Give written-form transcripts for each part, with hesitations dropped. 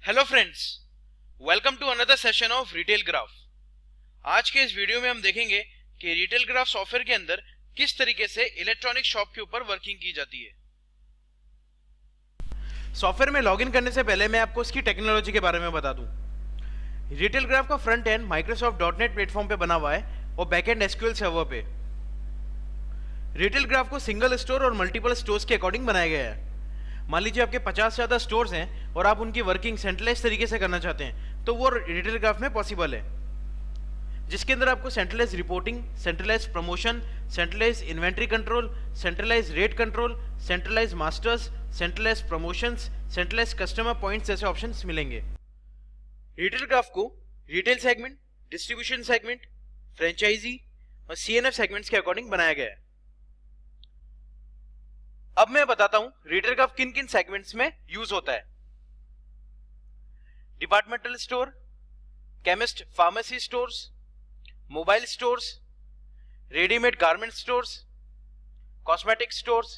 Hello friends, welcome to another session of retail graph. आज के इस वीडियो में हम देखेंगे कि रिटेल ग्राफ सॉफ्टवेयर के अंदर किस तरीके से इलेक्ट्रॉनिक शॉप के ऊपर वर्किंग की जाती है। सॉफ्टवेयर में लॉगिन करने से पहले मैं आपको इसकी टेक्नोलॉजी के बारे में बता दूं। रिटेल ग्राफ का front end Microsoft .NET platform पे बना हुआ है और बैक एंड SQL सर्वर पे। रिटेल ग्राफ को सिंगल स्टोर और मल्टीपल स्टोर्स के अकॉर्डिंग बनाया गया है। मान लीजिए आपके 50 से ज्यादा स्टोर्स हैं और आप उनकी वर्किंग सेंट्रलाइज तरीके से करना चाहते हैं, तो वो रिटेल ग्राफ में पॉसिबल है, जिसके अंदर आपको centralise reporting, centralise promotion, centralise inventory control, centralise rate control, centralise masters, centralise promotions, centralise customer points जैसे ऑप्शंस मिलेंगे। रिटेल ग्राफ को retail segment, distribution segment, franchisee और CNF सेगमेंट्स के अकॉर्डिंग बनाया गया है। अब मैं बताता हूं रिटेल ग्राफ किन किन सेगमेंट्स में यूज होता है। Departmental store, chemist pharmacy stores, mobile stores, readymade garment stores, cosmetic stores,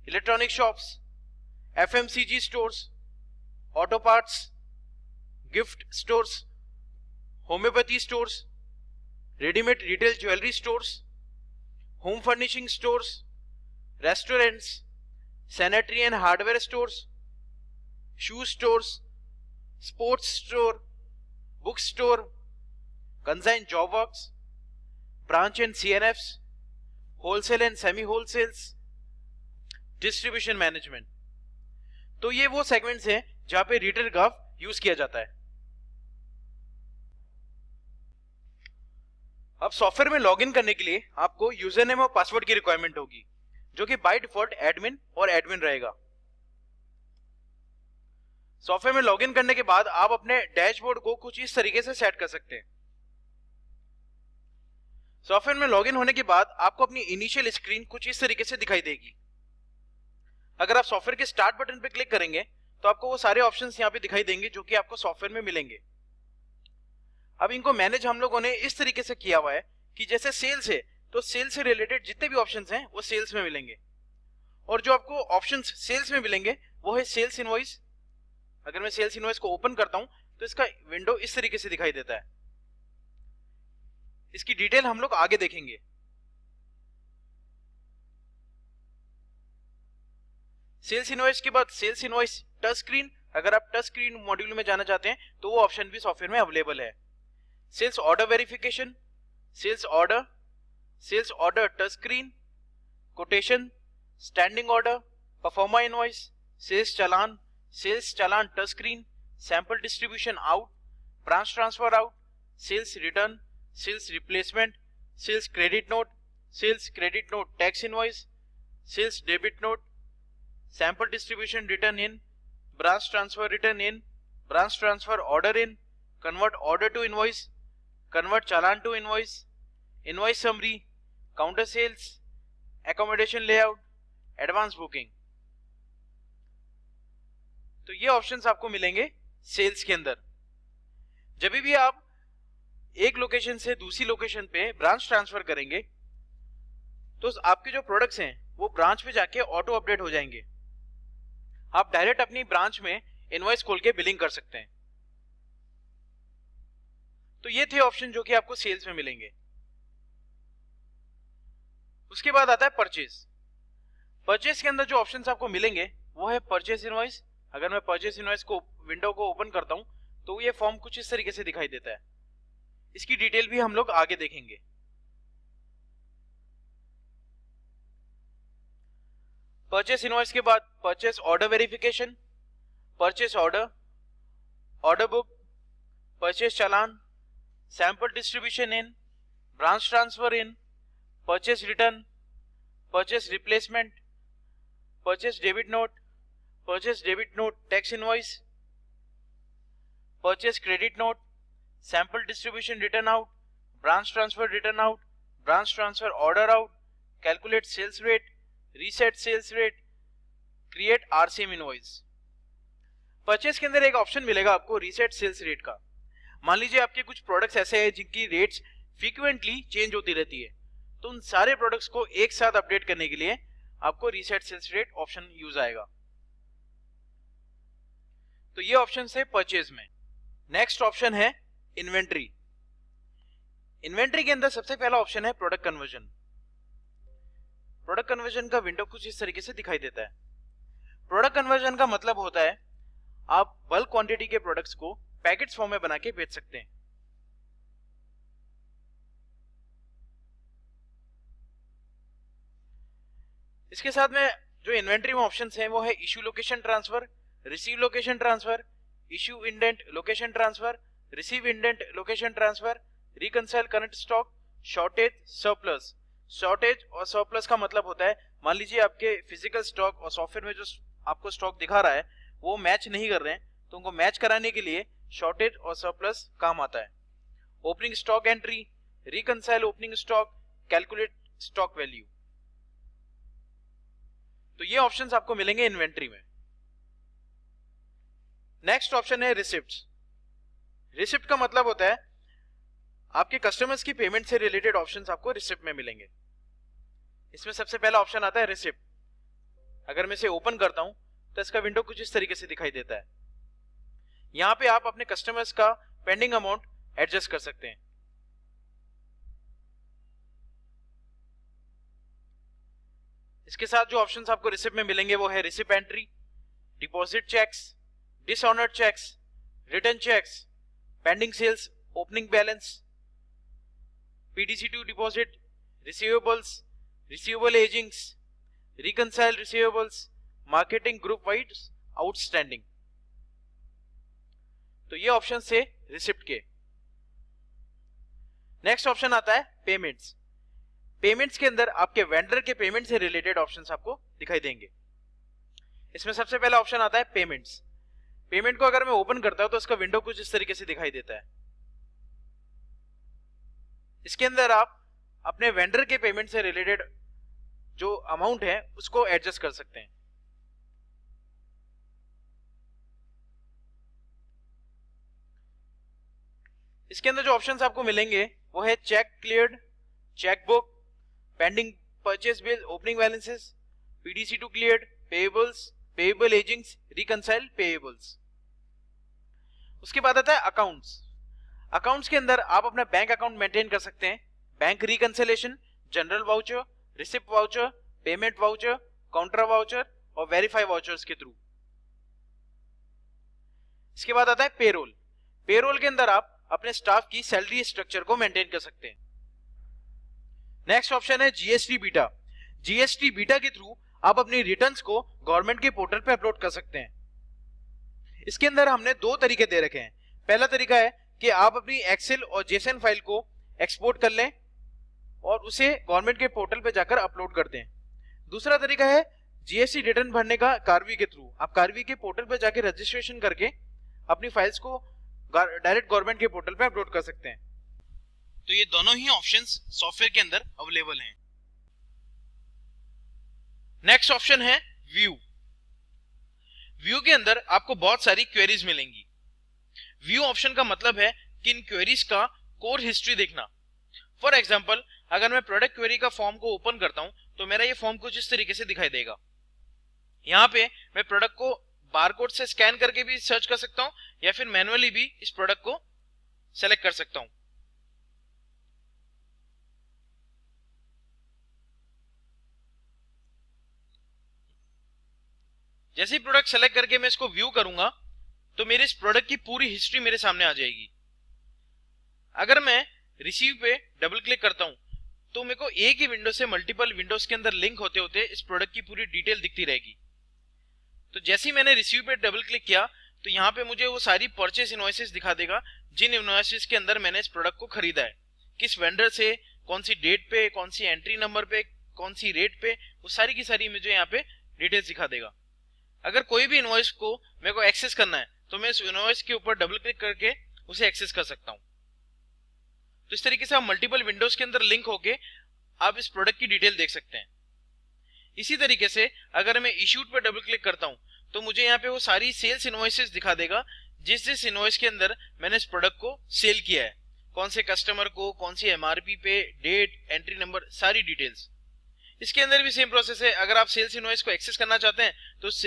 electronic shops, FMCG stores, auto parts, gift stores, homeopathy stores, readymade retail jewellery stores, home furnishing stores, restaurants, sanitary and hardware stores, shoe stores, sports store, book store, consign job works, branch and CNFs, wholesale and semi wholesales, distribution management. तो ये वो segments हैं जहां पे retail graph use किया जाता है। अब सॉफ्टवेयर में लॉगिन करने के लिए आपको यूजर नेम और पासवर्ड की रिक्वायरमेंट होगी, जो कि बाय डिफॉल्ट एडमिन और एडमिन रहेगा। सॉफ्टवेयर में लॉगिन करने के बाद आप अपने डैशबोर्ड को कुछ इस तरीके से सेट कर सकते हैं। सॉफ्टवेयर में लॉगिन होने के बाद आपको अपनी इनिशियल स्क्रीन कुछ इस तरीके से दिखाई देगी। अगर आप सॉफ्टवेयर के स्टार्ट बटन पर क्लिक करेंगे तो आपको वो सारे ऑप्शंस यहाँ पे दिखाई देंगे जो कि आपको सॉफ्टवेयर में मिलेंगे। अब इनको मैनेज हम लोगों ने इस तरीके से किया हुआ है कि जैसे सेल्स है तो सेल्स से रिलेटेड जितने भी ऑप्शंस हैं वो सेल्स में मिलेंगे, और जो आपको ऑप्शंस सेल्स में मिलेंगे वो है सेल्स इनवॉइस। अगर मैं सेल्स इनवॉइस को ओपन करता हूं तो इसका विंडो इस तरीके से दिखाई देता है। इसकी डिटेल हम लोग आगे देखेंगे। सेल्स इनवॉइस के बाद सेल्स इनवॉइस टच स्क्रीन। अगर आप टच स्क्रीन मॉड्यूल में जाना चाहते हैं तो वो ऑप्शन भी सॉफ्टवेयर में अवेलेबल है। Sales order verification, sales order touch screen, quotation, standing order, proforma invoice, sales challan touch screen, sample distribution out, branch transfer out, sales return, sales replacement, sales credit note tax invoice, sales debit note, sample distribution return in, branch transfer return in, branch transfer order in, convert order to invoice, convert challan to invoice, invoice summary, counter sales, accommodation layout, advance booking. तो ये options आपको मिलेंगे sales के अंदर। जब भी आप एक लोकेशन से दूसरी लोकेशन पे ब्रांच ट्रांसफर करेंगे तो आपके जो प्रोडक्ट्स हैं वो ब्रांच पे जाके ऑटो अपडेट हो जाएंगे। आप डायरेक्ट अपनी ब्रांच में इनवॉइस खोल के बिलिंग कर सकते हैं। तो ये थे ऑप्शन जो कि आपको सेल्स में मिलेंगे। उसके बाद आता है परचेज के अंदर जो ऑप्शंस आपको मिलेंगे वो है परचेज इनवॉइस। अगर मैं परचेज इनवॉइस को विंडो को ओपन करता हूं तो ये फॉर्म कुछ इस तरीके से दिखाई देता है। इसकी डिटेल भी हम लोग आगे देखेंगे। परचेज इनवॉइस के बाद purchase order verification, purchase order book, purchase challan, sample distribution in, branch transfer in, purchase return, purchase replacement, purchase debit note tax invoice, purchase credit note, sample distribution return out, branch transfer return out, branch transfer order out, calculate sales rate, reset sales rate, create RCM invoice. Purchase के अंदर एक option मिलेगा आपको reset sales rate का। मान लीजिए आपके कुछ प्रोडक्ट्स ऐसे हैं जिनकी रेट्स फ्रीक्वेंटली चेंज होती रहती है, तो उन सारे प्रोडक्ट्स को एक साथ अपडेट करने के लिए आपको reset sales rate option use आएगा। तो ये ऑप्शन है परचेज में। नेक्स्ट ऑप्शन है इन्वेंट्री। इन्वेंट्री के अंदर सबसे पहला ऑप्शन है प्रोडक्ट कन्वर्जन। प्रोडक्ट कन्वर्जन का विंडो कुछ इस तरीके से दिखाई देता है। प्रोडक्ट कन्वर्जन का मतलब होता है आप बल्क क्वांटिटी के प्रोडक्ट्स को पैकेट्स फॉर्म में बना के बेच सकते हैं। इसके साथ में जो इन्वेंट्री में ऑप्शंस हैं वो है issue location transfer, receive location transfer, issue indent location transfer, receive indent location transfer, reconcile current stock, shortage, surplus. Shortage और सरप्लस का मतलब होता है मान लीजिए आपके फिजिकल स्टॉक और सॉफ्टवेयर में जो आपको स्टॉक दिखा रहा है वो मैच नहीं कर रहे हैं, तो उनको मैच कराने के लिए शॉर्टेज और सरप्लस काम आता है। Opening stock entry, reconcile opening stock, calculate stock value. तो ये ऑप्शंस आपको मिलेंगे इन्वेंट्री में। नेक्स्ट ऑप्शन है रिसिप्ट्स। रिसिप्ट का मतलब होता है आपके कस्टमर्स की पेमेंट से रिलेटेड ऑप्शंस आपको रिसिप्ट में मिलेंगे। इसमें सबसे पहला ऑप्शन आता है रिसिप्ट। अगर मैं इसे ओपन करता हूं तो इसका विंडो कुछ इस तरीके से दिखाई देता है। यहां पे आप अपने कस्टमर्स का पेंडिंग अमाउंट एडजस्ट कर सकते हैं। इसके साथ जो ऑप्शंस आपको रिसिप्ट में मिलेंगे वो है receipt entry, deposit cheques, dishonoured cheques, return cheques, pending sales, opening balance, PDC2 deposit, receivables, receivable agings, reconcile receivables, marketing group wide outstanding. तो ये ऑप्शन से रिसिप्ट के। नेक्स्ट ऑप्शन आता है पेमेंट्स। पेमेंट्स के अंदर आपके वेंडर के पेमेंट से रिलेटेड ऑप्शंस आपको दिखाई देंगे। इसमें सबसे पहला ऑप्शन आता है पेमेंट्स। पेमेंट को अगर मैं ओपन करता हूं तो इसका विंडो कुछ इस तरीके से दिखाई देता है। इसके अंदर आप अपने वेंडर के पेमेंट से रिलेटेड जो अमाउंट है उसको एडजस्ट कर सकते हैं। इसके अंदर जो ऑप्शंस आपको मिलेंगे वो है cheque cleared, cheque book, pending purchase bill, opening balances, PDC2 cleared, payables, payable agings, reconcile payables. उसके बाद आता है अकाउंट्स। अकाउंट्स के अंदर आप अपना बैंक अकाउंट मेंटेन कर सकते हैं। Bank reconciliation, general voucher, receipt voucher, payment voucher, counter voucher और वेरीफाई वाउचर्स के थ्रू। इसके बाद आता है पेरोल। पेरोल के अंदर आप अपने स्टाफ की सैलरी स्ट्रक्चर को मेंटेन कर सकते हैं। नेक्स्ट ऑप्शन है जीएसटी बीटा। जीएसटी बीटा के थ्रू आप अपनी रिटर्न्स को गवर्नमेंट के पोर्टल पे अपलोड कर सकते हैं। इसके अंदर हमने दो तरीके दे रखे हैं। पहला तरीका है कि आप अपनी एक्सेल और जेसन फाइल को एक्सपोर्ट कर लें और उसे गवर्नमेंट के पोर्टल पे जाकर अपलोड कर दें। दूसरा तरीका है जीएसटी रिटर्न भरने का कार्वी के थ्रू। आप कार्वी के पोर्टल पे जाकर रजिस्ट्रेशन करके अपनी फाइल्स को डायरेक्ट गवर्नमेंट के पोर्टल पे अपलोड कर सकते हैं। तो ये दोनों ही ऑप्शंस सॉफ्टवेयर के अंदर अवेलेबल हैं। नेक्स्ट ऑप्शन है व्यू। व्यू के अंदर आपको बहुत सारी क्वेरीज मिलेंगी। व्यू ऑप्शन का मतलब है कि इन क्वेरीज का कोर हिस्ट्री देखना। फॉर एग्जांपल अगर मैं प्रोडक्ट क्वेरी का फॉर्म को ओपन करता हूं तो मेरा ये फॉर्म कुछ इस तरीके से दिखाई देगा। यहाँ पे मैं प्रोडक्ट को बारकोड से स्कैन करके भी सर्च कर सकता हूं या फिर मैन्युअली भी इस प्रोडक्ट को सेलेक्ट कर सकता हूं। जैसे ही प्रोडक्ट सेलेक्ट करके मैं इसको व्यू करूंगा तो मेरे इस प्रोडक्ट की पूरी हिस्ट्री मेरे सामने आ जाएगी। अगर मैं रिसीव पे डबल क्लिक करता हूं तो मेरे को एक ही विंडो से मल्टीपल विंडोज के अंदर लिंक होते होते इस प्रोडक्ट की पूरी डिटेल दिखती रहेगी। तो जैसे ही मैंने रिसीव पे डबल क्लिक किया तो यहाँ पे मुझे वो सारी परचेस इनवॉइसेस दिखा देगा जिन इनवॉइसेस के अंदर मैंने इस प्रोडक्ट को खरीदा है, किस वेंडर से, कौन सी डेट पे, कौन सी एंट्री नंबर पे, कौन सी रेट पे, वो सारी की सारी मुझे यहाँ पे डिटेल्स दिखा देगा। अगर कोई भी इनवॉइस को मेरे को एक्सेस करना है तो मैं इस इनवॉइस के ऊपर डबल क्लिक करके उसे एक्सेस कर सकता हूँ। तो इस तरीके से आप मल्टीपल विंडोज के अंदर लिंक होके आप इस प्रोडक्ट की डिटेल देख सकते हैं। इसी तरीके से अगर मैं इश्यूड पर डबल क्लिक करता हूं तो मुझे यहाँ पे वो सारी सेल्स इनवॉइसेस दिखा देगा जिस इनवॉइस के अंदर मैंने इस प्रोडक्ट को सेल किया है, कौन से कस्टमर को, कौन सी एमआरपी पे, डेट, एंट्री नंबर, सारी डिटेल्स। इसके अंदर भी सेम प्रोसेस है। अगर आप सेल्स इनवॉइस को एक्सेस करना चाहते हैं तो उस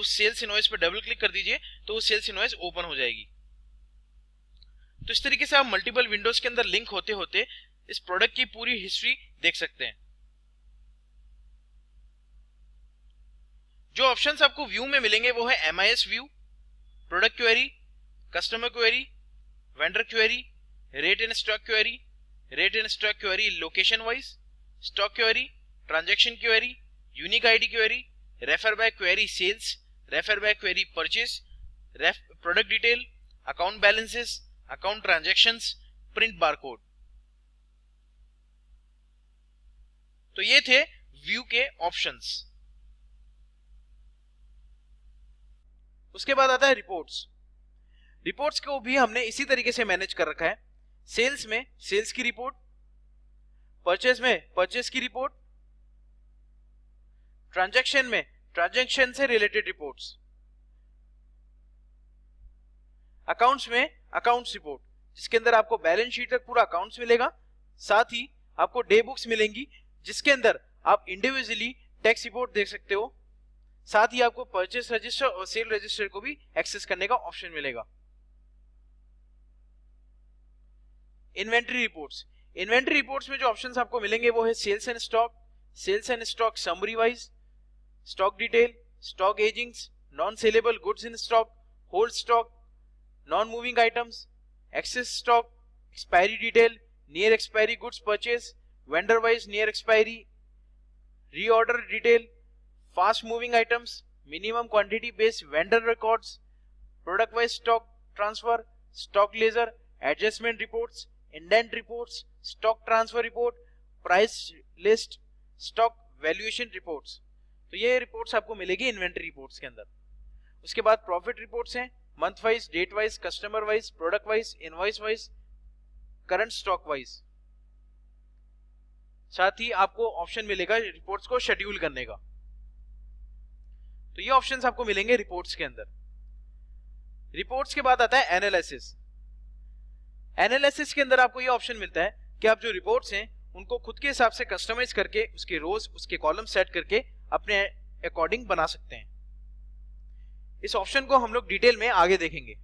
सेल्स इनवॉइस पर डबल क्लिक कर दीजिए तो वो सेल्स इनवॉइस ओपन हो जाएगी। तो इस तरीके से आप मल्टीपल विंडोज के अंदर लिंक होते होते इस प्रोडक्ट की पूरी हिस्ट्री देख सकते हैं। जो ऑप्शंस आपको व्यू में मिलेंगे वो है MIS view, product query, customer query, vendor query, rate and stock query, rate and stock query location wise, stock query, transaction query, unique ID query, refer by query sales, refer by query purchase, product detail, account balances, account transactions, print barcode. तो ये थे view के options. उसके बाद आता है reports. Reports को भी हमने इसी तरीके से मैनेज कर रखा है। सेल्स में सेल्स की रिपोर्ट, परचेज में परचेज की रिपोर्ट, ट्रांजैक्शन में ट्रांजैक्शन से रिलेटेड रिपोर्ट्स, अकाउंट्स में अकाउंट्स रिपोर्ट जिसके अंदर आपको बैलेंस शीट तक पूरा अकाउंट्स मिलेगा, साथ ही आपको डे बुक्स मिलेंगी जिसके अंदर आप इंडिविजुअली टैक्स रिपोर्ट देख सकते हो, साथ ही आपको परचेस रजिस्टर और सेल रजिस्टर को भी एक्सेस करने का ऑप्शन मिलेगा। इन्वेंट्री रिपोर्ट्स, इन्वेंट्री रिपोर्ट्स में जो ऑप्शंस आपको मिलेंगे वो है sales and stock, sales and stock summary wise, stock detail, stock agings, non saleable goods in stock, hold stock, non moving items, excess stock, expiry detail, near expiry goods purchase, vendor wise near expiry, reorder detail, fast moving items, minimum quantity based vendor records, product wise stock transfer, stock ledger, adjustment reports, indent reports, stock transfer report, price list, stock valuation reports. तो ये reports आपको मिलेगी inventory reports के अंदर। उसके बाद profit reports हैं, month wise, date wise, customer wise, product wise, invoice wise, current stock wise. साथ ही आपको ऑप्शन मिलेगा रिपोर्ट्स को शेड्यूल करने का। तो ये ऑप्शंस आपको मिलेंगे रिपोर्ट्स के अंदर। रिपोर्ट्स के बाद आता है एनालिसिस। एनालिसिस के अंदर आपको ये ऑप्शन मिलता है कि आप जो रिपोर्ट्स हैं उनको खुद के हिसाब से कस्टमाइज करके उसके रोज, उसके कॉलम सेट करके अपने अकॉर्डिंग बना सकते हैं। इस ऑप्शन को हम लोग डिटेल में आगे देखेंगे।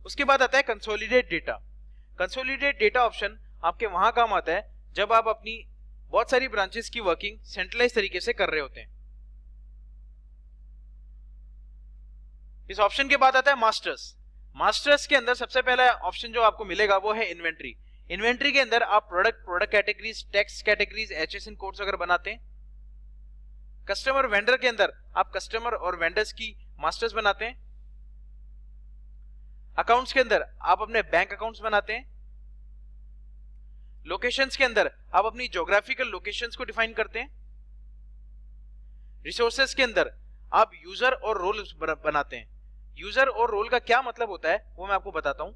उसके बाद आता है consolidate data. Consolidate data option आपके वहां काम आता है जब आप अपनी बहुत सारी ब्रांचेस की वर्किंग सेंट्रलाइज तरीके से कर रहे होते हैं। इस ऑप्शन के बाद आता है मास्टर्स। मास्टर्स के अंदर सबसे पहला ऑप्शन जो आपको मिलेगा वो है इन्वेंट्री। इन्वेंट्री के अंदर आप product categories, tax categories, HSN codes अगर बनाते हैं। कस्टमर वेंडर के अंदर आप कस्टमर और वेंडर्स की मास्टर्स बनाते हैं। अकाउंट्स के अंदर आप अपने बैंक अकाउंट्स बनाते हैं। लोकेशंस के अंदर आप अपनी ज्योग्राफिकल लोकेशंस को डिफाइन करते हैं। रिसोर्सेज के अंदर आप यूजर और रोल बनाते हैं। यूजर और रोल का क्या मतलब होता है वो मैं आपको बताता हूं।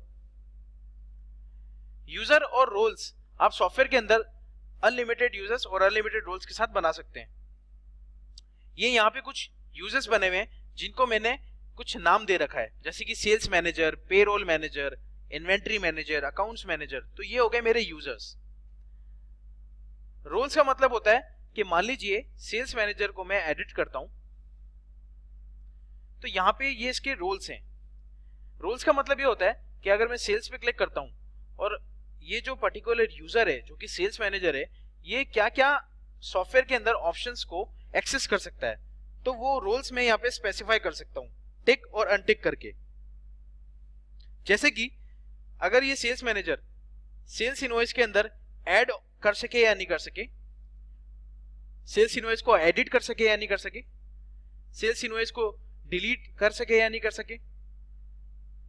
यूजर और रोल्स आप सॉफ्टवेयर के अंदर अनलिमिटेड यूजर्स और अनलिमिटेड रोल्स के साथ बना सकते हैं। ये यहाँ पे कुछ यूजर्स बने हुए हैं जिनको मैंने कुछ नाम दे रखा है, जैसे कि sales manager, payroll manager, inventory manager, accounts manager. तो ये हो गए मेरे यूजर्स। रोल्स का मतलब होता है कि मान लीजिए सेल्स मैनेजर को मैं एडिट करता हूं तो यहां पे ये इसके रोल्स हैं। रोल्स का मतलब ये होता है कि अगर मैं सेल्स पे क्लिक करता हूं और ये जो पर्टिकुलर यूजर है जो कि सेल्स मैनेजर है, ये क्या क्या सॉफ्टवेयर के अंदर ऑप्शंस को एक्सेस कर सकता है, तो वो रोल्स में यहाँ पे स्पेसिफाई कर सकता हूं टिक और अनटिक करके। जैसे कि अगर ये सेल्स मैनेजर सेल्स इनवॉइस के अंदर ऐड कर सके या नहीं कर सके, सेल्स इनवॉइस को एडिट कर सके या नहीं कर सके, सेल्स इनवॉइस को डिलीट कर सके या नहीं कर सके,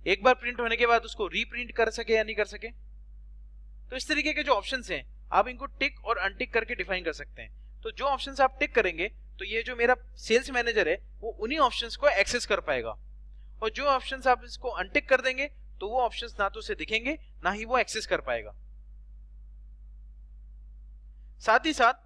एक बार प्रिंट होने के बाद उसको रीप्रिंट कर सके या नहीं कर सके। तो इस तरीके के जो ऑप्शंस हैं आप इनको टिक और अनटिक करके डिफाइन कर सकते हैं। तो जो ऑप्शंस आप टिक करेंगे तो ये जो मेरा सेल्स मैनेजर है वो उन्हीं ऑप्शंस को एक्सेस कर पाएगा, और जो ऑप्शंस आप इसको अनटिक कर देंगे तो वो ऑप्शंस ना तो उसे दिखेंगे ना ही वो एक्सेस कर पाएगा। साथ ही साथ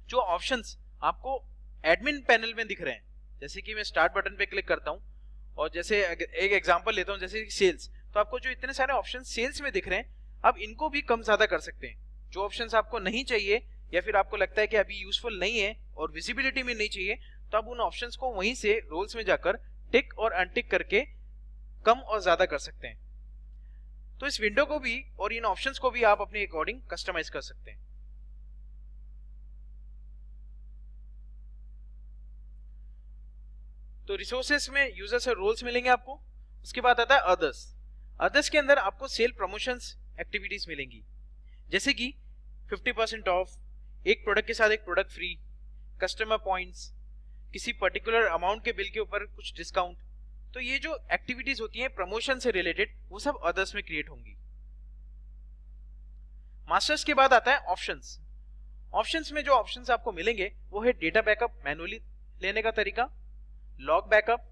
जो ऑप्शंस आपको एडमिन पैनल में दिख रहे हैं, जैसे कि मैं स्टार्ट बटन पे क्लिक करता हूं और जैसे एक एग्जांपल लेता हूं जैसे सेल्स, तो आपको जो इतने सारे ऑप्शन सेल्स में दिख रहे हैं आप इनको भी कम ज्यादा कर सकते हैं। जो ऑप्शंस आपको नहीं चाहिए या फिर आपको लगता है कि अभी यूजफुल नहीं है और विजिबिलिटी में नहीं चाहिए, तो आप उन ऑप्शंस को वहीं से रोल्स में जाकर टिक और अनटिक करके कम और ज्यादा कर सकते हैं। तो इस विंडो को भी और इन ऑप्शंस को भी आप अपने अकॉर्डिंग कस्टमाइज कर सकते हैं। तो रिसोर्सेस में यूजर्स और रोल्स मिलेंगे आपको। उसके बाद आता है अदर्स। अदर्स के अंदर आपको सेल प्रमोशंस एक्टिविटीज मिलेंगी, जैसे कि 50% ऑफ, एक प्रोडक्ट के साथ एक प्रोडक्ट फ्री, कस्टमर पॉइंट्स, किसी पर्टिकुलर अमाउंट के बिल के ऊपर कुछ डिस्काउंट। तो ये जो एक्टिविटीज होती हैं प्रमोशन से रिलेटेड, वो सब अदर्स में क्रिएट होंगी। मास्टर्स के बाद आता है ऑप्शंस। ऑप्शंस में जो ऑप्शंस आपको मिलेंगे वो है डेटा बैकअप, मैनुअली लेने का तरीका, लॉग बैकअप,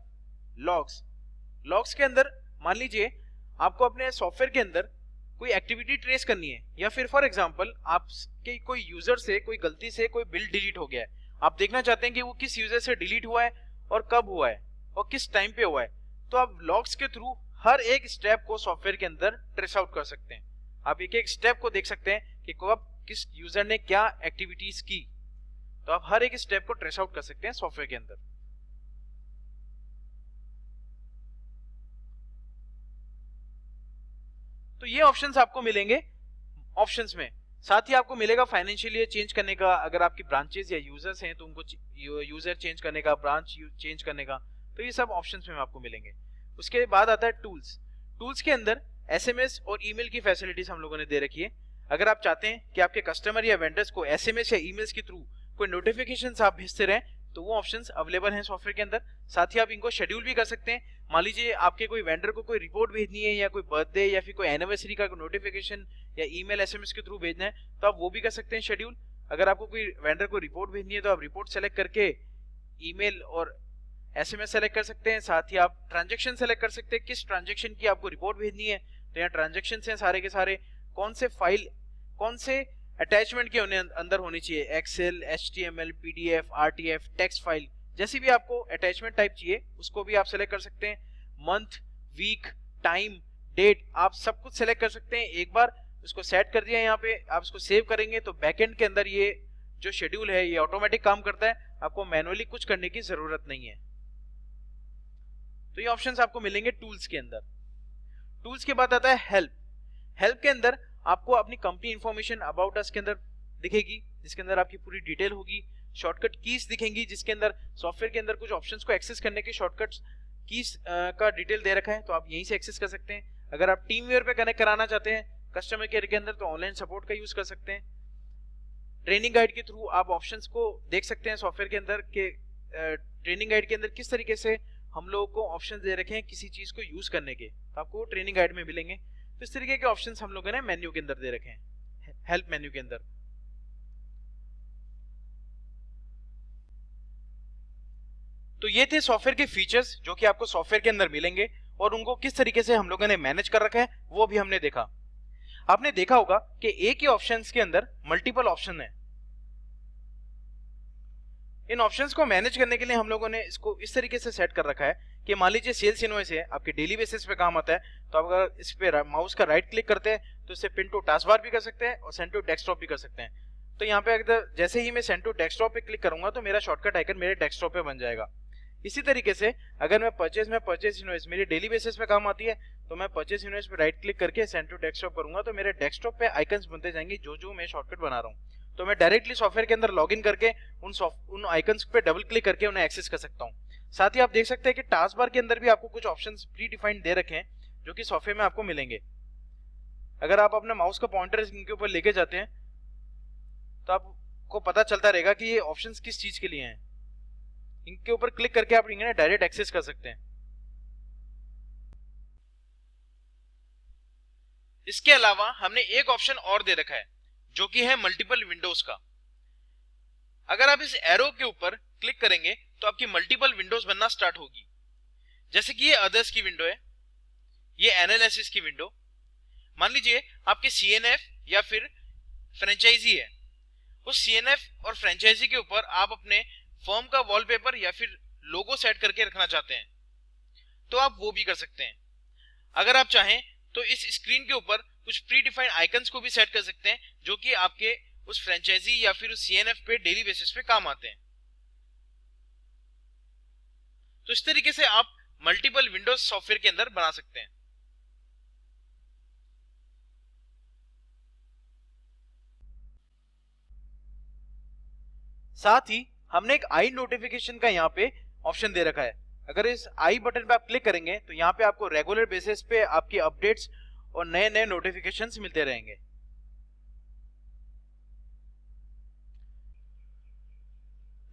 लॉग्स। लॉग्स के अंदर मान लीजिए आपको अपने सॉफ्टवेयर के अंदर कोई एक्टिविटी ट्रेस करनी है, या फिर फॉर एग्जांपल आपके कोई यूजर से कोई गलती से कोई बिल डिलीट हो गया है, आप देखना चाहते हैं कि वो किस यूजर से डिलीट हुआ है और कब हुआ है और किस टाइम पे हुआ है। तो आप लॉग्स के थ्रू हर एक स्टेप को सॉफ्टवेयर के अंदर ट्रेस आउट कर सकते हैं। आप एक एक स्टेप को देख सकते हैं कि कब किस यूजर ने क्या एक्टिविटीज की, तो आप हर एक स्टेप को ट्रेस आउट कर सकते हैं सॉफ्टवेयर के अंदर। तो ये ऑप्शंस आपको मिलेंगे ऑप्शंस में। साथ ही आपको मिलेगा फाइनेंशियल ईयर चेंज करने का, अगर आपकी ब्रांचेस या यूजर्स हैं तो उनको यूजर चेंज करने का, ब्रांच चेंज करने का, तो ये सब ऑप्शंस में आपको मिलेंगे। उसके बाद आता है टूल्स। टूल्स के अंदर एसएमएस और ईमेल की फैसिलिटीज हम लोगों ने दे रखी है। अगर आप चाहते हैं कि आपके कस्टमर या वेंडर्स को एसएमएस या ईमेल्स के थ्रू कोई नोटिफिकेशंस आप भेजते रहें, तो वो ऑप्शंस अवेलेबल हैं सॉफ्टवेयर के अंदर। साथ ही आप इनको शेड्यूल भी कर सकते हैं। मान लीजिए आपके कोई वेंडर को कोई रिपोर्ट भेजनी है, या कोई बर्थडे या फिर कोई एनिवर्सरी का नोटिफिकेशन या ईमेल एसएमएस के थ्रू भेजना है, तो आप वो भी कर सकते हैं शेड्यूल। अगर आपको कोई वेंडर को रिपोर्ट भेजनी है तो आप रिपोर्ट सेलेक्ट करके ईमेल और एसएमएस सेलेक्ट कर सकते हैं। साथ ही आप ट्रांजेक्शन सेलेक्ट कर सकते हैं, किस ट्रांजेक्शन की आपको रिपोर्ट भेजनी है। तो यहाँ ट्रांजेक्शन हैं सारे के सारे, कौन से फाइल, कौन से अटैचमेंट के अंदर होनी चाहिए, Excel, HTML, PDF, RTF, text file, जैसी भी आपको अटैचमेंट टाइप चाहिए उसको भी आप सेलेक्ट कर सकते हैं। मंथ, वीक, टाइम, डेट, आप सब कुछ सेलेक्ट कर सकते हैं। एक बार उसको सेट कर दिया यहाँ पे, आप इसको सेव करेंगे तो बैकएंड के अंदर ये जो शेड्यूल है ये ऑटोमेटिक काम करता है, आपको मैनुअली कुछ करने की जरूरत नहीं है। तो ये ऑप्शंस आपको मिलेंगे टूल्स के अंदर। टूल्स के बाद आता है हेल्प। हेल्प के अंदर आपको अपनी कंपनी इंफॉर्मेशन अबाउट अस के अंदर दिखेगी, जिसके अंदर आपकी पूरी डिटेल होगी। शॉर्टकट कीज दिखेंगी, जिसके अंदर सॉफ्टवेयर के अंदर कुछ ऑप्शंस को एक्सेस करने के शॉर्टकट कीज का डिटेल दे रखा है, तो आप यहीं से एक्सेस कर सकते हैं। अगर आप टीम वेयर पे कनेक्ट कराना चाहते हैं कस्टमर केयर के अंदर, तो ऑनलाइन सपोर्ट का यूज कर सकते हैं। ट्रेनिंग गाइड के थ्रू आप ऑप्शंस को देख सकते हैं सॉफ्टवेयर के अंदर के ट्रेनिंग गाइड के अंदर किस तरीके से हम लोगों को ऑप्शन दे रखे हैं किसी चीज को यूज करने के, तो आपको ट्रेनिंग गाइड में मिलेंगे। तो इस तरीके के ऑप्शंस हम लोगों ने मेन्यू के अंदर दे रखे हैं, हेल्प मेन्यू के अंदर। तो ये थे सॉफ्टवेयर के फीचर्स जो कि आपको सॉफ्टवेयर के अंदर मिलेंगे, और उनको किस तरीके से हम लोगों ने मैनेज कर रखा है वो भी हमने देखा। आपने देखा होगा कि एक ही ऑप्शंस के अंदर मल्टीपल ऑप्शन है। इन ऑप्शंस को मैनेज करने के लिए हम लोगों ने इसको इस तरीके से सेट कर रखा है कि मान लीजिए सेल्स इनवॉइस है, आपके डेली बेसिस पे काम आता है, तो आप अगर इस पे माउस का राइट क्लिक करते हैं तो इसे पिन टू टास्क बार भी कर सकते हैं और सेंड टू डेस्कटॉप भी कर सकते हैं। तो यहाँ पे अगर जैसे ही मैं सेंड टू डेस्कटॉप पे क्लिक करूंगा तो मेरा शॉर्टकट आइकन मेरे डेस्कटॉप पे बन जाएगा। इसी तरीके से अगर मैं परचेज इनवॉइस मेरी डेली बेसिस पे काम आती है, तो मैं परचेज इनवॉइस पे राइट क्लिक करके सेंड टू डेस्कटॉप करूंगा तो मेरे डेस्कटॉप पे आइकन्स बनते जाएंगे जो जो मैं शॉर्टकट बना रहा हूँ। तो मैं डायरेक्टली सॉफ्टवेयर के अंदर लॉगिन करके उन आइकन्स पे डबल क्लिक करके उन्हें एक्सेस कर सकता हूँ। साथ ही आप देख सकते हैं कि टास्क बार के अंदर भी आपको कुछ ऑप्शंस प्री डिफाइंड दे रखे हैं जो कि सॉफ्टवेयर में आपको मिलेंगे। अगर आप अपने माउस का पॉइंटर इनके ऊपर लेके जाते हैं तो आपको पता चलता रहेगा कि ये ऑप्शंस किस चीज के लिए हैं। इनके ऊपर क्लिक करके आप इन्हें डायरेक्ट एक्सेस कर सकते हैं। इसके अलावा हमने एक ऑप्शन और दे रखा है जो कि है मल्टीपल विंडोज का। अगर आप इस एरो के ऊपर क्लिक करेंगे तो आपकी मल्टीपल विंडोज बनना स्टार्ट होगी। जैसे कि ये अदर्स की विंडो है, ये एनालिसिस की विंडो। मान लीजिए आपके सीएनएफ या फिर फ्रेंचाइजी है, उस सीएनएफ और फ्रेंचाइजी के ऊपर आप अपने फर्म का वॉलपेपर या फिर लोगो सेट करके रखना चाहते हैं तो आप वो भी कर सकते हैं। अगर आप चाहें तो इस स्क्रीन के ऊपर कुछ प्री डिफाइंड आइकन्स को भी सेट कर सकते हैं जो कि आपके उस फ्रेंचाइजी या फिर उस CNF पे डेली बेसिस पे काम आते हैं। तो इस तरीके से आप मल्टीपल विंडोज सॉफ्टवेयर के अंदर बना सकते हैं। साथ ही हमने एक आई नोटिफिकेशन का यहाँ पे ऑप्शन दे रखा है। अगर इस आई बटन पे आप क्लिक करेंगे तो यहाँ पे आपको रेगुलर बेसिस पे आपकी अपडेट्स और नए नए नोटिफिकेशंस मिलते रहेंगे।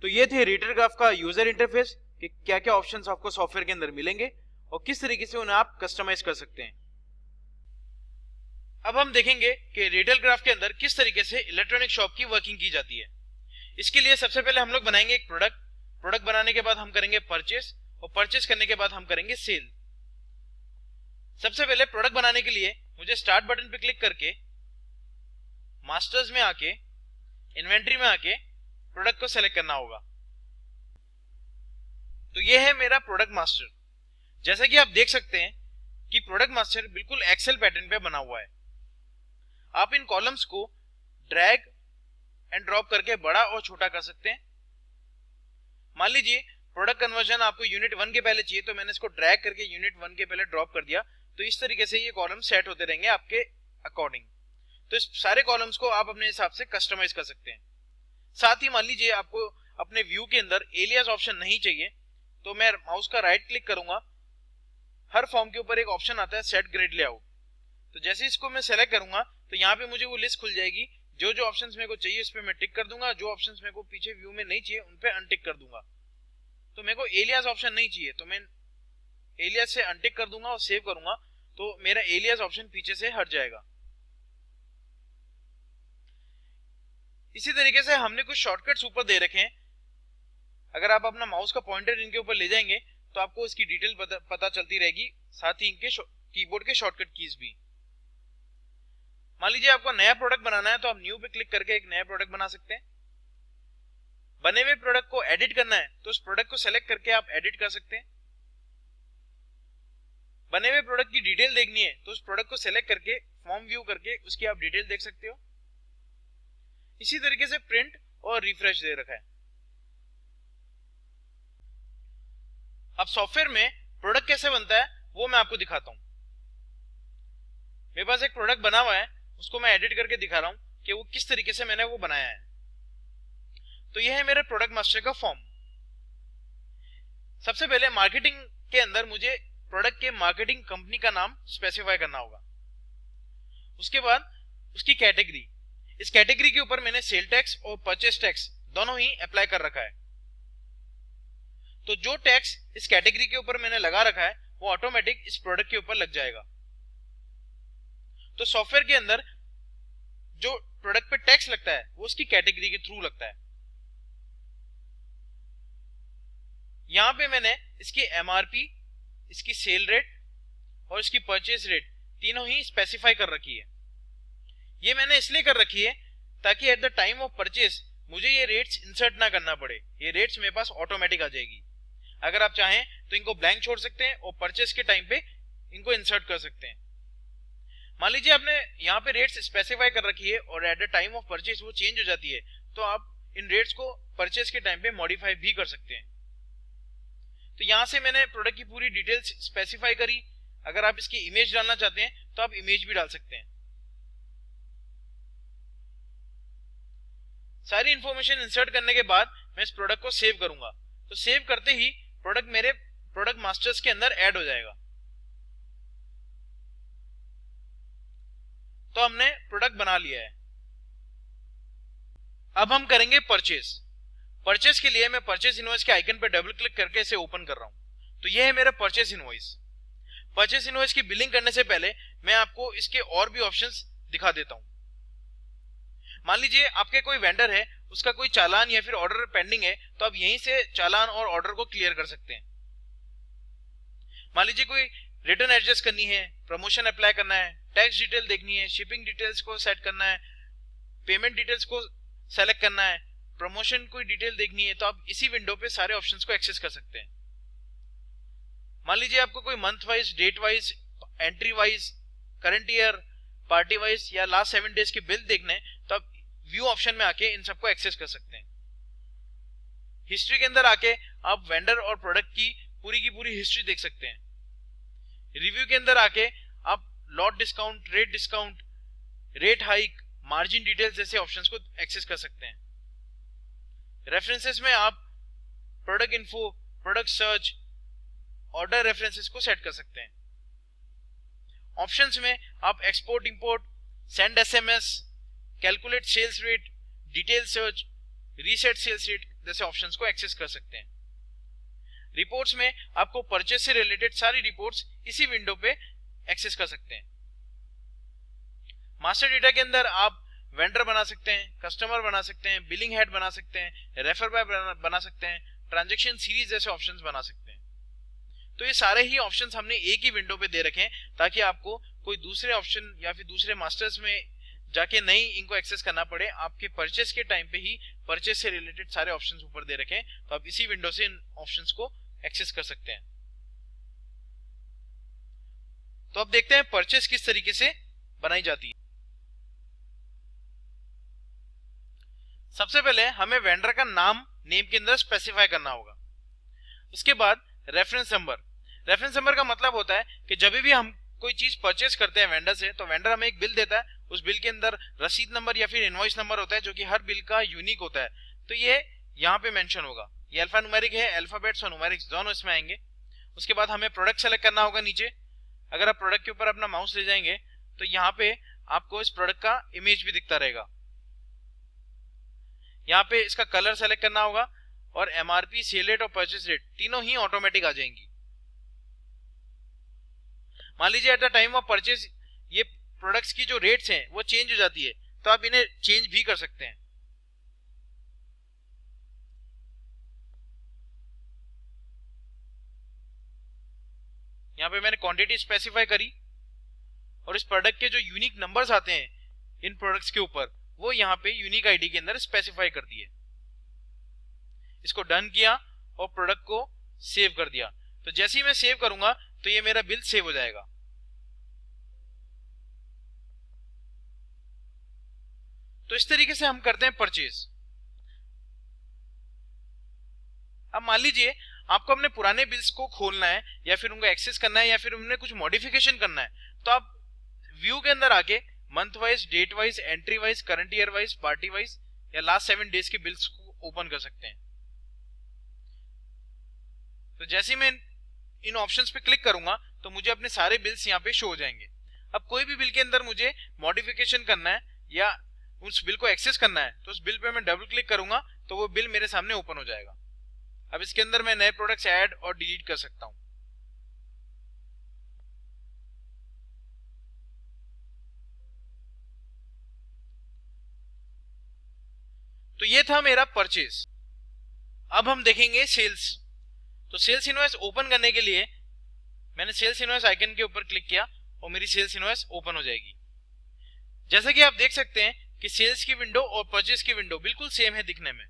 तो ये थे रीडर ग्राफ का यूजर इंटरफेस कि क्या क्या ऑप्शंस आपको सॉफ्टवेयर के अंदर मिलेंगे और किस तरीके से उन्हें आप कस्टमाइज कर सकते हैं। अब हम देखेंगे कि रीडर ग्राफ के अंदर किस तरीके से इलेक्ट्रॉनिक शॉप की वर्किंग की जाती है। इसके लिए सबसे पहले हम लोग बनाएंगे एक प्रोडक्ट बनाने के बाद हम करेंगे परचेस, और परचेस करने के बाद हम करेंगे सेल। सबसे पहले प्रोडक्ट बनाने के लिए मुझे स्टार्ट बटन पे क्लिक करके मास्टर्स में आके इन्वेंट्री में आके प्रोडक्ट को सेलेक्ट करना होगा। तो ये है मेरा प्रोडक्ट मास्टर। जैसा कि आप देख सकते हैं कि प्रोडक्ट मास्टर बिल्कुल एक्सेल पैटर्न पे बना हुआ है। आप इन कॉलम्स को ड्रैग एंड ड्रॉप करके बड़ा और छोटा कर सकते हैं। मान लीजिए प्रोडक्ट कन्वर्जन आपको यूनिट 1 के पहले चाहिए, तो मैंने इसको ड्रैग करके यूनिट 1 के पहले ड्रॉप कर दिया। तो इस तरीके से ये कॉलम सेट होते रहेंगे आपके अकॉर्डिंग। तो इस सारे कॉलम्स को आप अपने हिसाब से कस्टमाइज कर सकते हैं। साथ ही मान लीजिए आपको अपने व्यू के अंदर एलियास ऑप्शन नहीं चाहिए, तो मैं माउस का राइट क्लिक करूंगा, हर फॉर्म के ऊपर एक ऑप्शन आता है सेट ग्रिड लेआउट। तो जैसे इसको मैं सेलेक्ट करूंगा तो यहाँ पे मुझे वो लिस्ट खुल जाएगी। जो जो ऑप्शंस मेरे को चाहिए उस पे मैं टिक कर दूंगा, जो ऑप्शंस मेरे को पीछे व्यू में नहीं चाहिए उन पे अनटिक कर दूंगा। तो मेरे को एलियास ऑप्शन नहीं चाहिए तो मैं एलियास से अनटिक कर दूंगा और सेव करूंगा, तो मेरा एलियास ऑप्शन पीछे से हट जाएगा। इसी तरीके से हमने कुछ शॉर्टकट्स ऊपर दे रखे हैं। अगर आप अपना माउस का पॉइंटर इनके ऊपर ले जाएंगे तो आपको इसकी डिटेल पता चलती रहेगी, साथ ही इनके कीबोर्ड के शॉर्टकट कीज भी। मान लीजिए आपको नया प्रोडक्ट बनाना है तो आप न्यू पे क्लिक करके एक नया प्रोडक्ट बना सकते हैं। बने हुए प्रोडक्ट को एडिट करना है तो उस प्रोडक्ट को सेलेक्ट करके आप एडिट कर सकते हैं। बने हुए प्रोडक्ट की डिटेल देखनी है तो उस प्रोडक्ट को सेलेक्ट करके फॉर्म व्यू करके उसकी आप डिटेल देख सकते हो। इसी तरीके से प्रिंट और रिफ्रेश दे रखा है। अब सॉफ्टवेयर में प्रोडक्ट कैसे बनता है वो मैं आपको दिखाता हूं। मेरे पास एक प्रोडक्ट बना हुआ है, उसको मैं एडिट करके दिखा रहा हूं कि वो किस तरीके से मैंने वो बनाया है। तो यह है मेरे प्रोडक्ट मास्टर का फॉर्म। सबसे पहले मार्केटिंग के अंदर मुझे प्रोडक्ट के मार्केटिंग कंपनी का नाम स्पेसिफाई करना होगा। उसके बाद उसकी कैटेगरी, इस कैटेगरी के ऊपर मैंने सेल टैक्स और परचेस टैक्स दोनों ही अप्लाई कर रखा है। तो जो टैक्स इस कैटेगरी के ऊपर मैंने लगा रखा है वो ऑटोमेटिक इस प्रोडक्ट के ऊपर लग जाएगा। तो सॉफ्टवेयर के अंदर जो प्रोडक्ट पे टैक्स लगता है वो उसकी कैटेगरी के थ्रू लगता है। यहां पे मैंने इसकी MRP, इसकी सेल रेट और इसकी परचेज रेट तीनों ही स्पेसिफाई कर रखी है। ये मैंने इसलिए कर रखी है ताकि at the time of purchase मुझे ये रेट्स इंसर्ट ना करना पड़े। ये रेट्स मेरे पास ऑटोमेटिक आ जाएगी। अगर आप चाहें तो इनको ब्लैंक छोड़ सकते हैं और परचेज के टाइम पे इनको इंसर्ट कर सकते हैं। मान लीजिए आपने यहाँ पे रेट्स स्पेसिफाई कर रखी है और at the time of purchase वो चेंज हो जाती है, तो आप इन रेट्स को परचेज के टाइम पे मॉडिफाई भी कर सकते हैं। तो यहां से मैंने प्रोडक्ट की पूरी डिटेल्स स्पेसिफाई करी। अगर आप इसकी इमेज डालना चाहते हैं तो आप इमेज भी डाल सकते हैं। सारी इंफॉर्मेशन इंसर्ट करने के बाद मैं इस प्रोडक्ट को सेव करूंगा। तो सेव करते ही प्रोडक्ट मेरे प्रोडक्ट मास्टर्स के अंदर ऐड हो जाएगा। तो हमने प्रोडक्ट बना लिया है। अब हम करेंगे परचेज। परचेज के लिए मैं परचेज इनवॉइस के आइकन पर डबल क्लिक करके इसे ओपन कर रहा हूं। तो यह है मेरा परचेज इनवॉइस। परचेज इनवॉइस की बिलिंग करने से पहले मैं आपको इसके और भी ऑप्शंस दिखा देता हूं। मान लीजिए आपके कोई वेंडर है, उसका कोई चालान या फिर ऑर्डर पेंडिंग है, तो आप यहीं से चालान और ऑर्डर को क्लियर कर सकते हैं। मान लीजिए कोई रिटर्न एडजस्ट करनी है, प्रमोशन अप्लाई करना है, टैक्स डिटेल देखनी है, शिपिंग डिटेल्स को सेट करना है, पेमेंट डिटेल्स को सेलेक्ट करना है, प्रमोशन कोई डिटेल देखनी है, तो आप इसी विंडो पे सारे ऑप्शंस को एक्सेस कर सकते हैं। मान लीजिए आपको कोई month wise, date wise, entry wise, current year, party wise या लास्ट 7 डेज के बिल देखने हैं, व्यू ऑप्शन में आके इन सबको एक्सेस कर सकते हैं। हिस्ट्री के अंदर आके आप वेंडर और प्रोडक्ट की पूरी हिस्ट्री देख सकते हैं। रिव्यू के अंदर आके आप lot discount, rate hike, margin details जैसे ऑप्शंस को एक्सेस कर सकते हैं। रेफरेंसेस में आप product info, product search, order references को सेट कर सकते हैं। ऑप्शंस में आप export import, send SMS, calculate sales rate, detail search, reset sales rate जैसे ऑप्शंस को एक्सेस कर सकते हैं। रिपोर्ट्स में आपको परचेस से रिलेटेड सारी रिपोर्ट्स इसी विंडो पे एक्सेस कर सकते हैं। मास्टर डेटा के अंदर आप वेंडर बना सकते हैं, कस्टमर बना सकते हैं, बिलिंग हेड बना सकते हैं, रेफर बाय बना सकते हैं, ट्रांजैक्शन सीरीज जैसे ऑप्शंस बना सकते हैं। तो ये सारे ही ऑप्शंस हमने एक ही विंडो पे दे रखे हैं ताकि आपको कोई दूसरे ऑप्शन या फिर दूसरे मास्टर्स में जाके नहीं इनको एक्सेस करना पड़े। आपके परचेस के टाइम पे ही परचेस से रिलेटेड सारे ऑप्शंस ऊपर दे रखे हैं, तो आप इसी विंडो से इन ऑप्शंस को एक्सेस कर सकते हैं। तो अब देखते हैं परचेस किस तरीके से बनाई जाती है। सबसे पहले हमें वेंडर का नाम नेम के अंदर स्पेसिफाई करना होगा। उसके बाद रेफरेंस नंबर का मतलब होता है कि जब भी हम कोई चीज परचेस करते हैं वेंडर से, तो वेंडर हमें एक बिल देता है, उस बिल के अंदर रसीद नंबर या फिर इनवॉइस नंबर होता है जो कि हर बिल का यूनिक होता है। तो ये यहाँ पे मेंशन होगा। ये अल्फा न्यूमेरिक है, अल्फाबेट्स और न्यूमेरिक्स दोनों इसमें आएंगे। उसके बाद हमें प्रोडक्ट सेलेक्ट करना होगा नीचे। अगर आप प्रोडक्ट के ऊपर अपना माउस ले जाएंगे तो यहाँ पे आपको इस प्रोडक्ट का इमेज भी दिखता रहेगा। यहाँ पे इसका कलर सेलेक्ट करना होगा और एमआरपी, सेल रेट और परचेस रेट तीनों ही ऑटोमेटिक आ जाएंगी। मान लीजिए at the time of purchase ये प्रोडक्ट्स की जो रेट्स हैं वो चेंज हो जाती है, तो आप इन्हें चेंज भी कर सकते हैं। यहाँ पे मैंने क्वांटिटी स्पेसिफाई करी और इस प्रोडक्ट के जो यूनिक नंबर्स आते हैं इन प्रोडक्ट्स के ऊपर वो यहाँ पे यूनिक आईडी के अंदर स्पेसिफाई कर दिए। इसको डन किया और प्रोडक्ट को सेव कर दिया। तो जैसे ही मैं सेव करूंगा तो ये मेरा बिल सेव हो जाएगा। तो इस तरीके से हम करते हैं परचेज। अब मान लीजिए आपको अपने पुराने बिल्स को खोलना है या फिर उनको एक्सेस करना है या फिर उनमें कुछ मॉडिफिकेशन करना है, तो आप व्यू के अंदर आके month wise, date wise, entry wise, current year wise, party wise या लास्ट 7 डेज के बिल्स को ओपन कर सकते हैं। तो जैसे ही मैं इन ऑप्शंस पे क्लिक करूंगा तो मुझे अपने सारे बिल्स यहाँ पे शो हो जाएंगे। अब कोई भी बिल के अंदर मुझे मॉडिफिकेशन करना है या उस बिल को एक्सेस करना है तो उस बिल पे मैं डबल क्लिक करूंगा तो वो बिल मेरे सामने ओपन हो जाएगा। अब इसके अंदर मैं नए प्रोडक्ट्स ऐड और डिलीट कर सकता हूं। तो ये था मेरा परचेज। अब हम देखेंगे सेल्स। तो सेल्स इनवॉइस ओपन करने के लिए मैंने सेल्स इनवॉइस आइकन के ऊपर क्लिक किया और मेरी सेल्स इनवॉइस ओपन हो जाएगी। जैसा कि आप देख सकते हैं कि सेल्स की विंडो और परचेज की विंडो बिल्कुल सेम है दिखने में।